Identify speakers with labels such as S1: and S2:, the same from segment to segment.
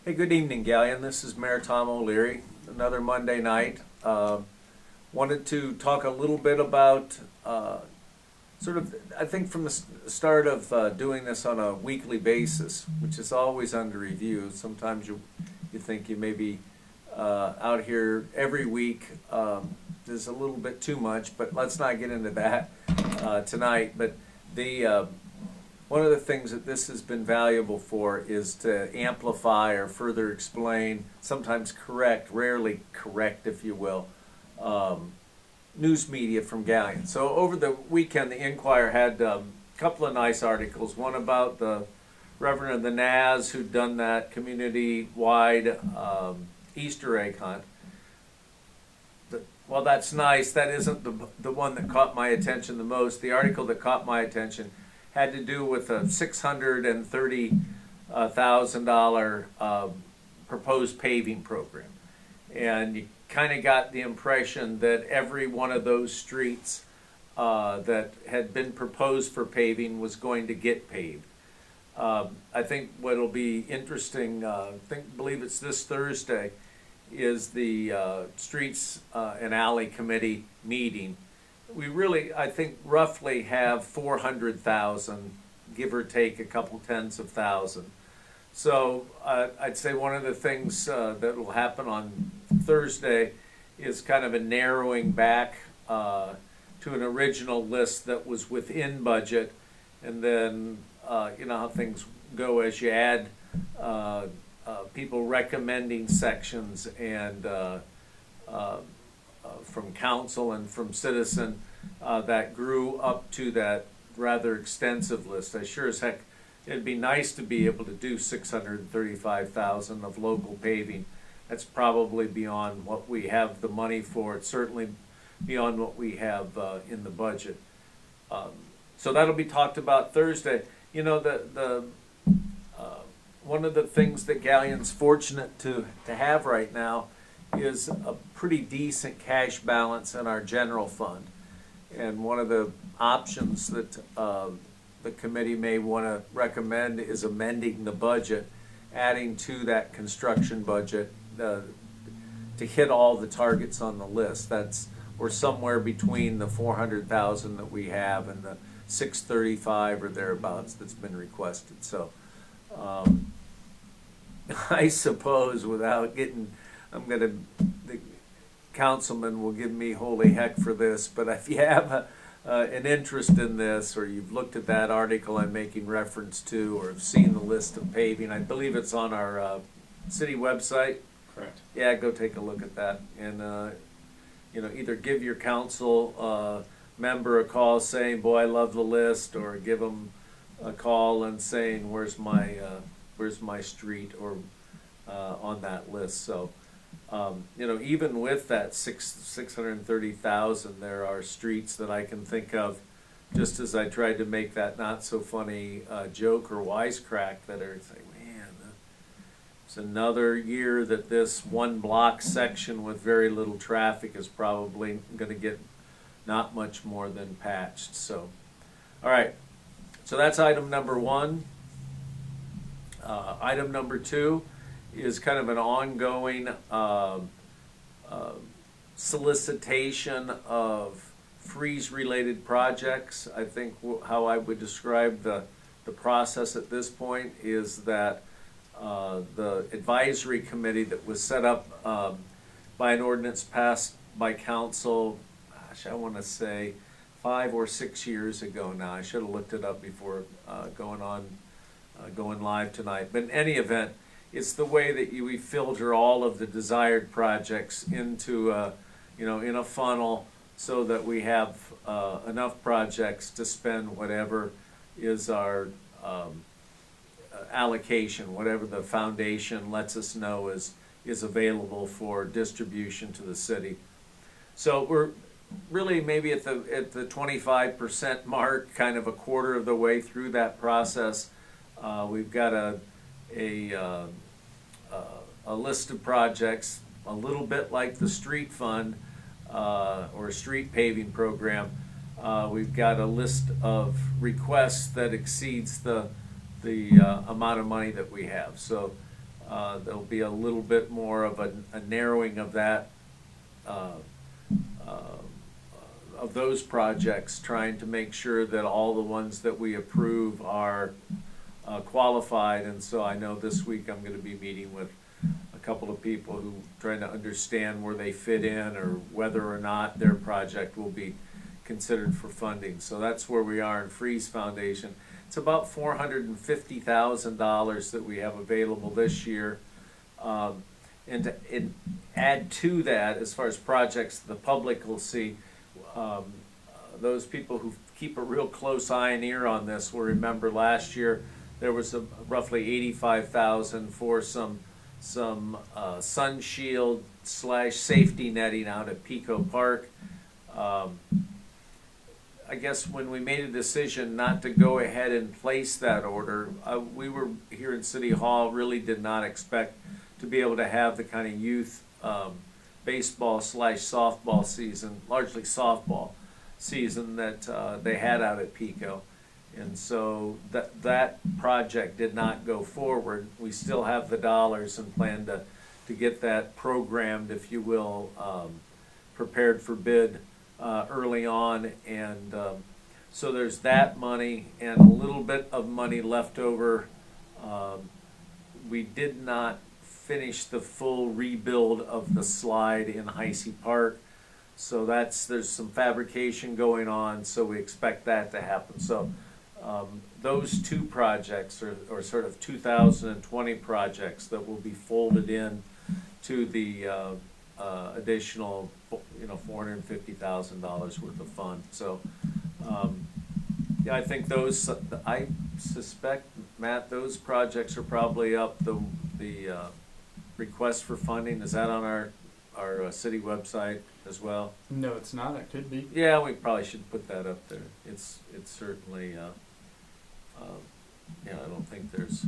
S1: Hey, good evening, Galleon. This is Mayor Tom O'Leary. Another Monday night. Wanted to talk a little bit about I think from the start of doing this on a weekly basis, which is always under review. Sometimes you think you may be out here every week. There's a little bit too much, but let's not get into that tonight. But the one of the things that this has been valuable for is to amplify or further explain, sometimes correct, rarely correct, if you will, news media from Galleon. So over the weekend, the Inquirer had a couple of nice articles. One about the Reverend of the Naz who'd done that community-wide Easter egg hunt. Well, that's nice. That isn't the one that caught my attention the most. The article that caught my attention had to do with a $630,000 proposed paving program. And you kind of got the impression that every one of those streets that had been proposed for paving was going to get paved. I think what'll be interesting, believe it's this Thursday, is the Streets and Alley Committee meeting. We really, I think, roughly have 400,000, give or take a couple tens of thousand. So I'd say one of the things that will happen on Thursday is kind of a narrowing back to an original list that was within budget, and then you know how things go as you add people recommending sections and from council and from citizen that grew up to that rather extensive list. I sure as heck, it'd be nice to be able to do 635,000 of local paving. That's probably beyond what we have the money for. It's certainly beyond what we have in the budget. So that'll be talked about Thursday. You know, the one of the things that Galleon's fortunate to have right now is a pretty decent cash balance in our general fund. And one of the options that the committee may want to recommend is amending the budget, adding to that construction budget to hit all the targets on the list. We're somewhere between the 400,000 that we have and the 635 or thereabouts that's been requested. So I suppose without getting, the councilman will give me holy heck for this, but if you have an interest in this, or you've looked at that article I'm making reference to, or have seen the list of paving, I believe it's on our city website.
S2: Correct.
S1: Yeah, go take a look at that, and you know, either give your council member a call saying, "Boy, I love the list," or give them a call and saying, "Where's my street?" or on that list. So. You know, even with that 630,000, there are streets that I can think of, just as I tried to make that not so funny joke or wisecrack, that are saying, man, it's another year that this one block section with very little traffic is probably going to get not much more than patched. So, all right, so that's item number one. Item number two is kind of an ongoing solicitation of freeze-related projects. I think how I would describe the process at this point is that the advisory committee that was set up by an ordinance passed by council, gosh, I want to say 5 or 6 years ago now. I should have looked it up before going live tonight. But in any event, it's the way that we filter all of the desired projects into, in a funnel, so that we have enough projects to spend whatever is our allocation, whatever the foundation lets us know is available for distribution to the city. So we're really maybe at the 25% mark, kind of a quarter of the way through that process. We've got a list of projects, a little bit like the street fund or street paving program. We've got a list of requests that exceeds the amount of money that we have. So There'll be a little bit more of a narrowing of that, uh, uh, of those projects, trying to make sure that all the ones that we approve are qualified. And so I know this week I'm going to be meeting with a couple of people who trying to understand where they fit in or whether or not their project will be considered for funding. So that's where we are in Freeze Foundation. It's about $450,000 that we have available this year. And to add to that, as far as projects the public will see, those people who keep a real close eye and ear on this will remember last year there was roughly $85,000 for some sun shield / safety netting out at Pico Park. I guess when we made a decision not to go ahead and place that order, we were here in City Hall, really did not expect to be able to have the kind of youth baseball / softball season, largely softball season that they had out at Pico. And so that project did not go forward. We still have the dollars and plan to get that programmed, if you will, prepared for bid early on. And so there's that money and a little bit of money left over. We did not finish the full rebuild of the slide in Heisey Park. So there's some fabrication going on, so we expect that to happen. So those two projects are sort of 2020 projects that will be folded in to the additional, $450,000 worth of fund. So yeah, I think I suspect, Matt, those projects are probably up. The request for funding, is that on our city website as well?
S2: No, it's not. It could be.
S1: Yeah, we probably should put that up there. It's certainly, I don't think there's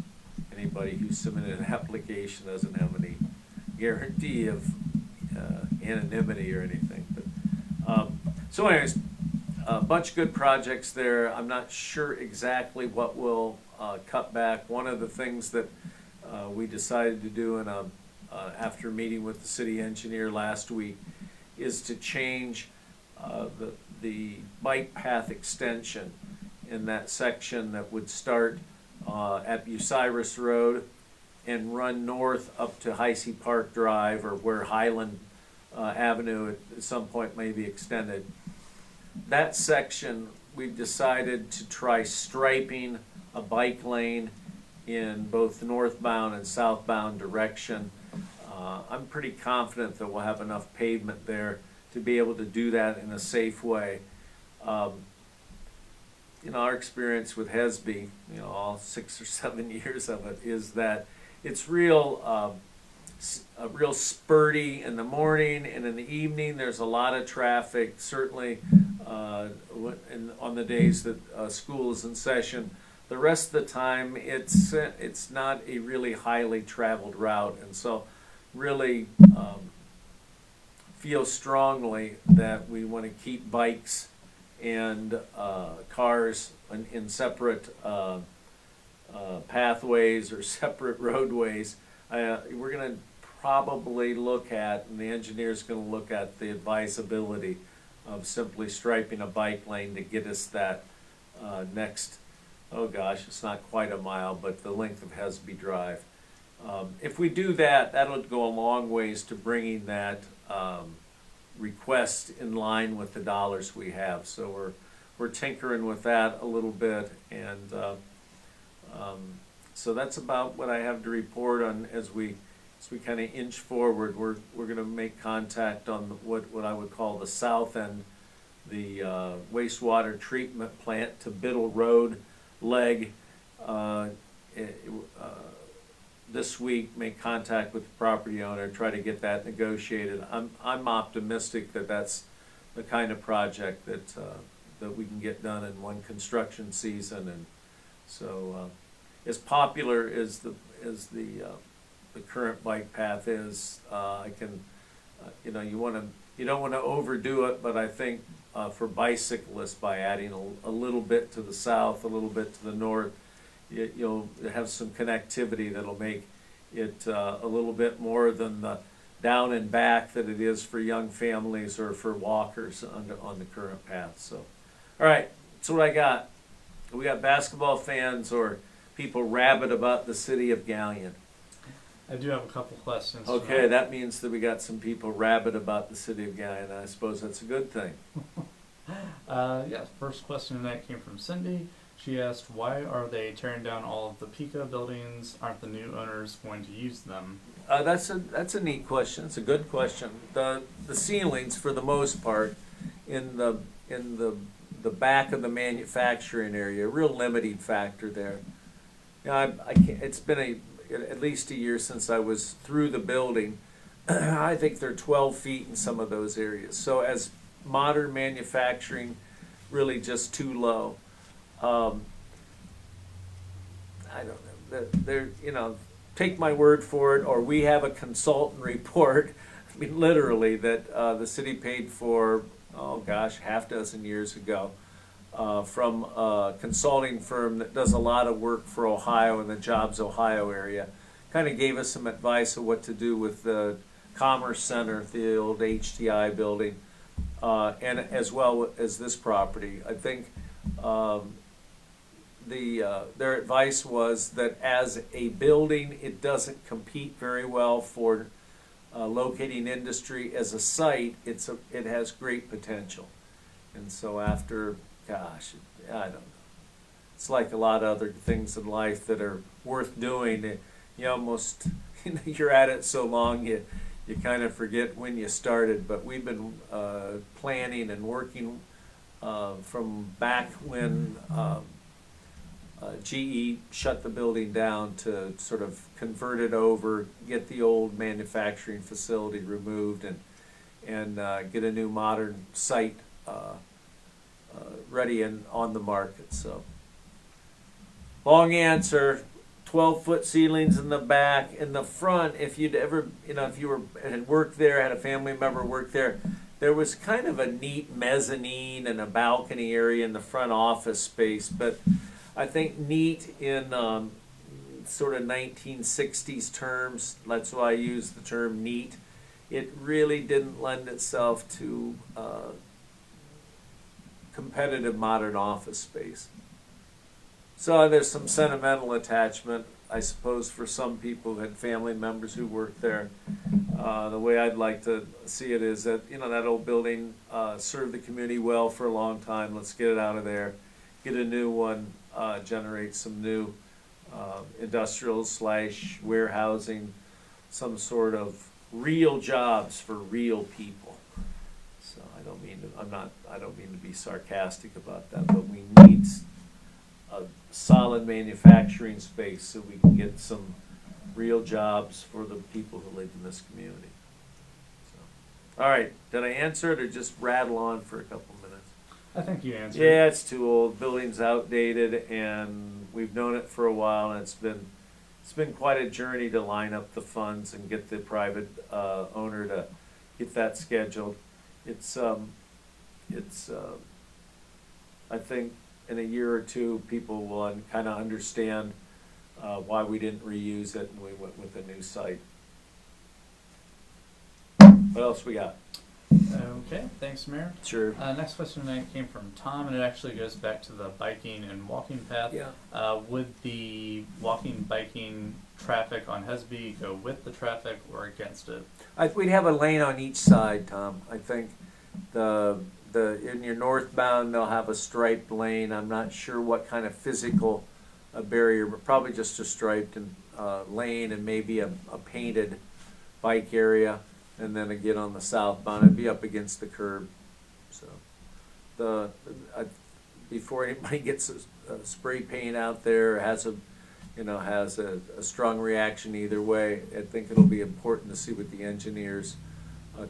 S1: anybody who submitted an application doesn't have any guarantee of anonymity or anything. But so anyways, a bunch of good projects there. I'm not sure exactly what we'll cut back. One of the things that we decided to do after meeting with the city engineer last week is to change the bike path extension in that section that would start at Bucyrus Road and run north up to Heisey Park Drive, or where Highland Avenue at some point may be extended. That section, we've decided to try striping a bike lane in both northbound and southbound direction. I'm pretty confident that we'll have enough pavement there to be able to do that in a safe way. Our experience with Hesby, all 6 or 7 years of it, is that it's real spurty in the morning, and in the evening there's a lot of traffic, certainly on the days that school is in session. The rest of the time it's not a really highly traveled route, and so really feel strongly that we want to keep bikes and cars in separate pathways or separate roadways. We're going to probably look at, and the engineer's going to look at, the advisability of simply striping a bike lane to get us that next, oh gosh, it's not quite a mile, but the length of Hesby Drive. If we do that, that'll go a long ways to bringing that request in line with the dollars we have. So we're tinkering with that a little bit, and so that's about what I have to report on as we kind of inch forward. We're going to make contact on what I would call the south end, the wastewater treatment plant to Biddle Road leg. This week, make contact with the property owner, try to get that negotiated. I'm optimistic that that's the kind of project that we can get done in one construction season. And so, as popular as the current bike path is, I can, you don't want to overdo it, but I think for bicyclists, by adding a little bit to the south, a little bit to the north, you'll have some connectivity that'll make it a little bit more than the down and back that it is for young families or for walkers on the current path. So, all right, that's what I got. We got basketball fans or people rabid about the city of Galion.
S2: I do have a couple questions.
S1: Okay, that means that we got some people rabid about the city of Galion. I suppose that's a good thing.
S2: Yeah, first question tonight came from Cindy. She asked, why are they tearing down all of the Pico buildings? Aren't the new owners going to use them?
S1: That's a neat question. It's a good question. The ceilings, for the most part, in the back of the manufacturing area, a real limiting factor there. You know, I can't, it's been at least a year since I was through the building. I think they're 12 feet in some of those areas. So as modern manufacturing, really just too low. I don't know. They're, you know, take my word for it, or we have a consultant report, I mean, literally, that the city paid for, oh gosh, half dozen years ago, from a consulting firm that does a lot of work for Ohio in the Jobs Ohio area. Kind of gave us some advice of what to do with the Commerce Center, the old HTI building, and as well as this property. I think their advice was that as a building, it doesn't compete very well for locating industry. As a site, it has great potential. And so after, gosh, I don't know. It's like a lot of other things in life that are worth doing. You almost, you're at it so long, you kind of forget when you started. But we've been planning and working from back when GE shut the building down to sort of convert it over, get the old manufacturing facility removed, and get a new modern site ready and on the market. So, long answer. 12-foot ceilings in the back. In the front, if you'd ever, if you had worked there, had a family member work there, there was kind of a neat mezzanine and a balcony area in the front office space, but I think neat in sort of 1960s terms, that's why I use the term neat. It really didn't lend itself to competitive modern office space. So there's some sentimental attachment, I suppose, for some people who had family members who worked there. The way I'd like to see it is that, that old building served the community well for a long time. Let's get it out of there, get a new one, generate some new industrial / warehousing, some sort of real jobs for real people. So I don't mean to be sarcastic about that, but we need a solid manufacturing space so we can get some real jobs for the people who live in this community. So, all right, did I answer it or just rattle on for a couple minutes?
S2: I think you answered.
S1: Yeah, it's too old. Building's outdated, and we've known it for a while, and it's been quite a journey to line up the funds and get the private owner to get that scheduled. It's I think in a year or two, people will kind of understand why we didn't reuse it and we went with a new site. What else we got?
S2: Okay, thanks, Mayor.
S1: Sure.
S2: Next question tonight came from Tom, and it actually goes back to the biking and walking path.
S1: Yeah.
S2: Would the walking, biking traffic on Hesby go with the traffic or against it?
S1: We'd have a lane on each side, Tom. I think in your northbound, they'll have a striped lane. I'm not sure what kind of physical barrier, but probably just a striped lane and maybe a painted bike area. And then again on the southbound, it'd be up against the curb. So before anybody gets a spray paint out there, has a strong reaction either way, I think it'll be important to see what the engineers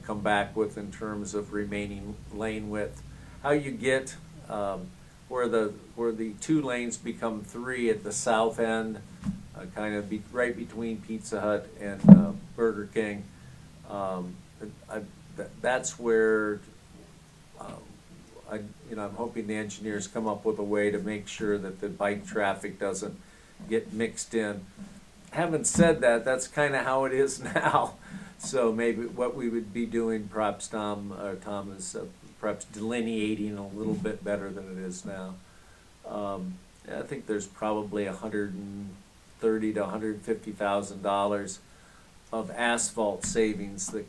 S1: come back with in terms of remaining lane width. How you get where the 2 lanes become 3 at the south end, kind of right between Pizza Hut and Burger King. That's where I'm hoping the engineers come up with a way to make sure that the bike traffic doesn't get mixed in. having said that, that's kind of how it is now. So maybe what we would be doing, perhaps Tom is perhaps delineating a little bit better than it is now. I think there's probably $130,000 to $150,000 of asphalt savings that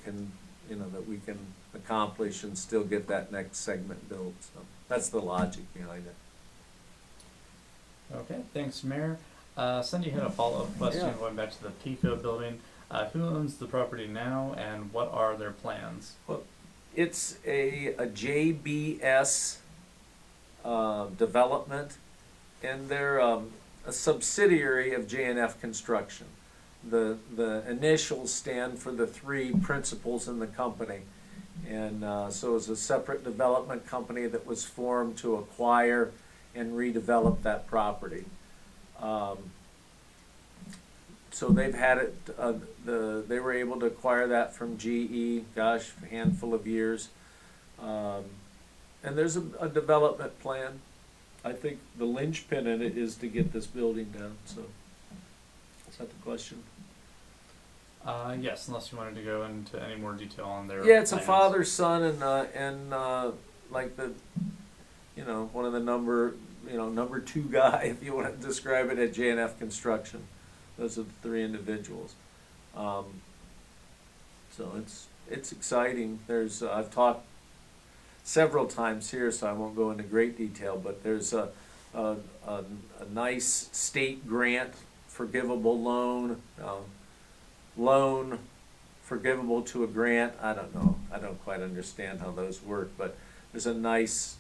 S1: we can accomplish and still get that next segment built. So that's the logic behind it.
S2: Okay, thanks, Mayor. Cindy had a follow-up question
S1: Yeah.
S2: going back to the Pico building. Who owns the property now, and what are their plans?
S1: Well, it's a JBS development, and they're a subsidiary of J&F Construction. The initials stand for the three principals in the company, and so it's a separate development company that was formed to acquire and redevelop that property. So they've had it. They were able to acquire that from GE. Gosh, a handful of years. And there's a development plan. I think the linchpin in it is to get this building done. So, is that the question?
S2: Yes, unless you wanted to go into any more detail on their
S1: Yeah, it's a
S2: plans.
S1: father, son, and like one of the number two guy, if you want to describe it, at J&F Construction. Those are the three individuals. So it's exciting. There's I've talked several times here, so I won't go into great detail, but there's a nice state grant forgivable loan forgivable to a grant. I don't know. I don't quite understand how those work, but there's a nice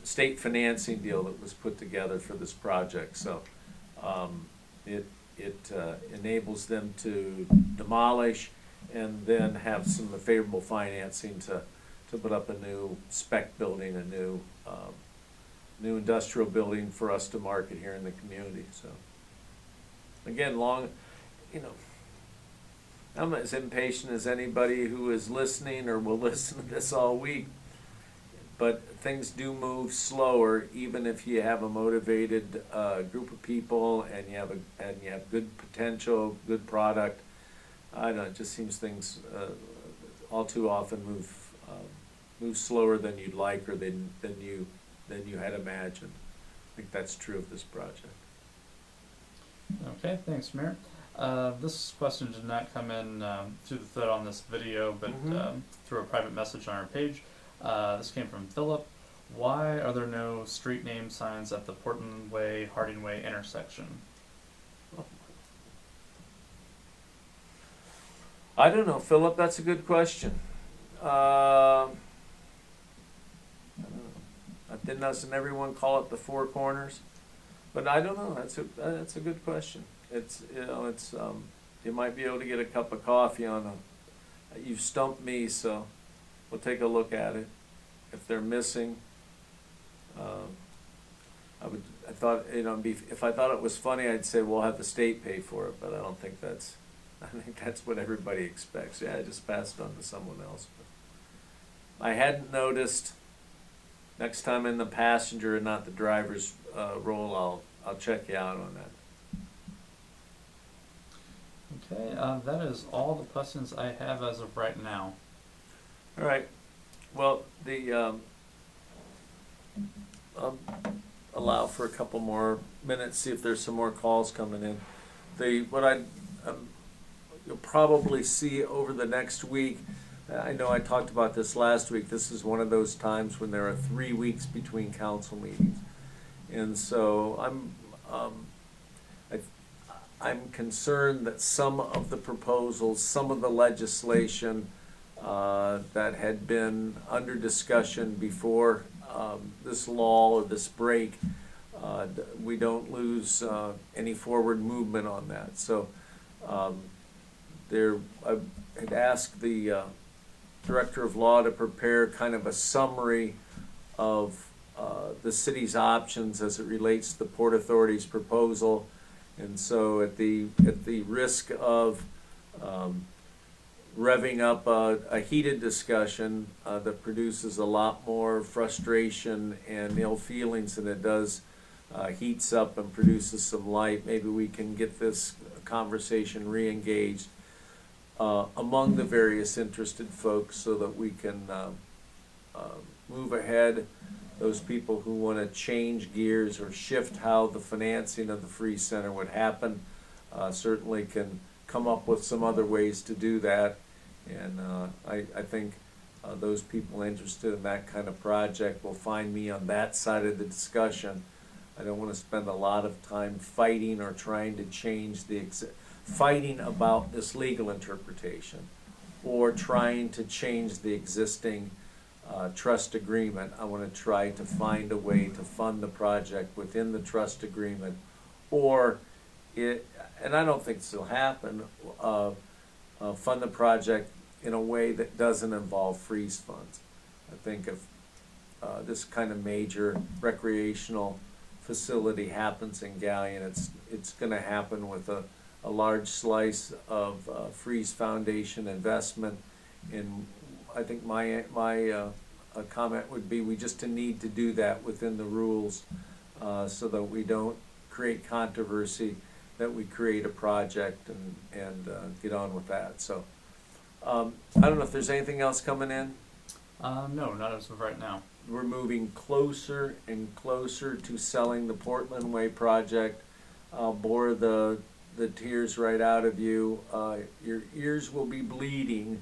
S1: state financing deal that was put together for this project. So it enables them to demolish and then have some favorable financing to put up a new spec building, a new industrial building for us to market here in the community. So again, I'm as impatient as anybody who is listening or will listen to this all week. But things do move slower, even if you have a motivated group of people and you have good potential, good product. I don't know. It just seems things all too often move slower than you'd like or than you had imagined. I think that's true of this project.
S2: Okay, thanks, Mayor. This question did not come in through the thread on this video, but through a private message on our page. This came from Philip. Why are there no street name signs at the Portland Way, Harding Way intersection?
S1: I don't know, Philip. That's a good question. I don't know. Doesn't everyone call it the Four Corners? But I don't know. That's a good question. It's you might be able to get a cup of coffee on you've stumped me, so we'll take a look at it. If they're missing, if I thought it was funny, I'd say we'll have the state pay for it, but I think that's what everybody expects. Yeah, I just passed on to someone else. But I hadn't noticed. Next time in the passenger and not the driver's role, I'll check you out on that.
S2: Okay, that is all the questions I have as of right now.
S1: All right. Well, allow for a couple more minutes, see if there's some more calls coming in. You'll probably see over the next week. I know I talked about this last week. This is one of those times when there are 3 weeks between council meetings, and so I'm concerned that some of the proposals, some of the legislation that had been under discussion before this lull or this break, we don't lose any forward movement on that. So I had asked the Director of Law to prepare kind of a summary of the city's options as it relates to the Port Authority's proposal. And so at the risk of revving up a heated discussion that produces a lot more frustration and ill feelings than it does heats up and produces some light, maybe we can get this conversation re-engaged among the various interested folks so that we can move ahead. Those people who want to change gears or shift how the financing of the Frieze Center would happen certainly can come up with some other ways to do that. And I think those people interested in that kind of project will find me on that side of the discussion. I don't want to spend a lot of time fighting or trying to change fighting about this legal interpretation or trying to change the existing trust agreement. I want to try to find a way to fund the project within the trust agreement, or and I don't think this will happen, fund the project in a way that doesn't involve freeze funds. I think if this kind of major recreational facility happens in Galion, it's going to happen with a large slice of Freeze Foundation investment. And I think my comment would be we just need to do that within the rules so that we don't create controversy, that we create a project and get on with that. So I don't know if there's anything else coming in.
S2: No, not as of right now.
S1: We're moving closer and closer to selling the Portland Way project. I'll bore the tears right out of you. Your ears will be bleeding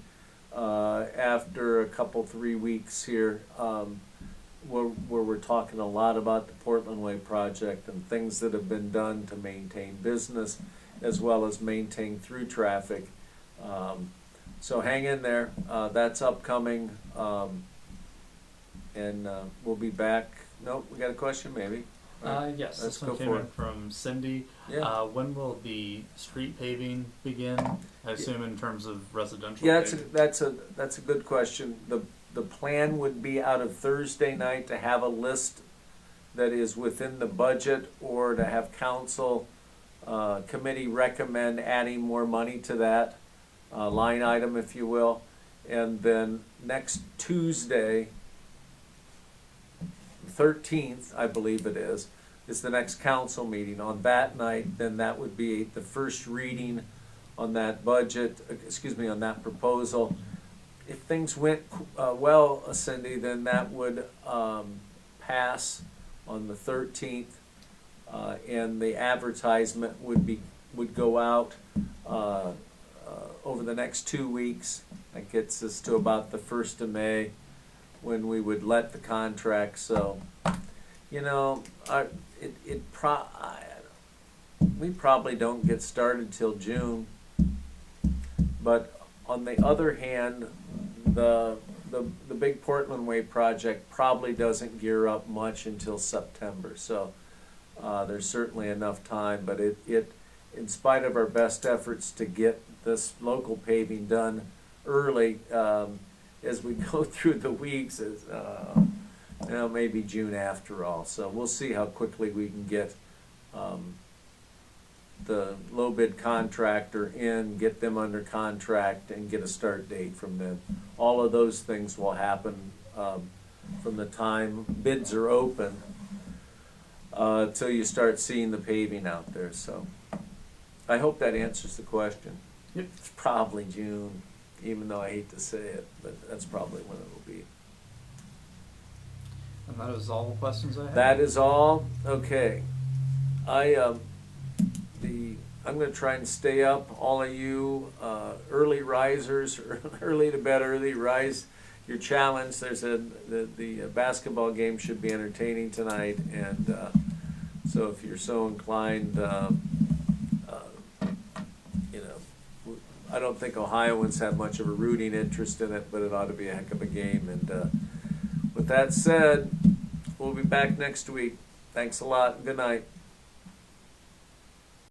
S1: after a couple, 3 weeks here, where we're talking a lot about the Portland Way project and things that have been done to maintain business as well as maintain through traffic. So hang in there. That's upcoming. And we'll be back. Nope, we got a question maybe.
S2: Yes,
S1: Let's
S2: this one
S1: go
S2: came
S1: for
S2: in
S1: it.
S2: from Cindy.
S1: Yeah.
S2: When will the street paving begin? I assume in terms of residential
S1: Yeah,
S2: paving?
S1: that's a good question. The plan would be out of Thursday night to have a list that is within the budget, or to have council committee recommend adding more money to that line item, if you will. And then next Tuesday, 13th, I believe it is the next council meeting. On that night, then that would be the first reading on that budget, on that proposal. If things went well, Cindy, then that would pass on the 13th, and the advertisement would go out over the next 2 weeks. That gets us to about the 1st of May, when we would let the contract. So, you know, we probably don't get started till June. But on the other hand, the big Portland Way project probably doesn't gear up much until September. So there's certainly enough time. But it in spite of our best efforts to get this local paving done early, as we go through the weeks, maybe June after all. So we'll see how quickly we can get the low bid contractor in, get them under contract, and get a start date from them. All of those things will happen from the time bids are open till you start seeing the paving out there. So I hope that answers the question.
S2: Yep.
S1: It's probably June, even though I hate to say it, but that's probably when it will be.
S2: And that is all the questions I have.
S1: That is all? Okay. I'm going to try and stay up, all of you early risers, early to bed, early rise your challenge. There's the basketball game should be entertaining tonight, and so if you're so inclined, I don't think Ohioans have much of a rooting interest in it, but it ought to be a heck of a game. And with that said, we'll be back next week. Thanks a lot. Good night.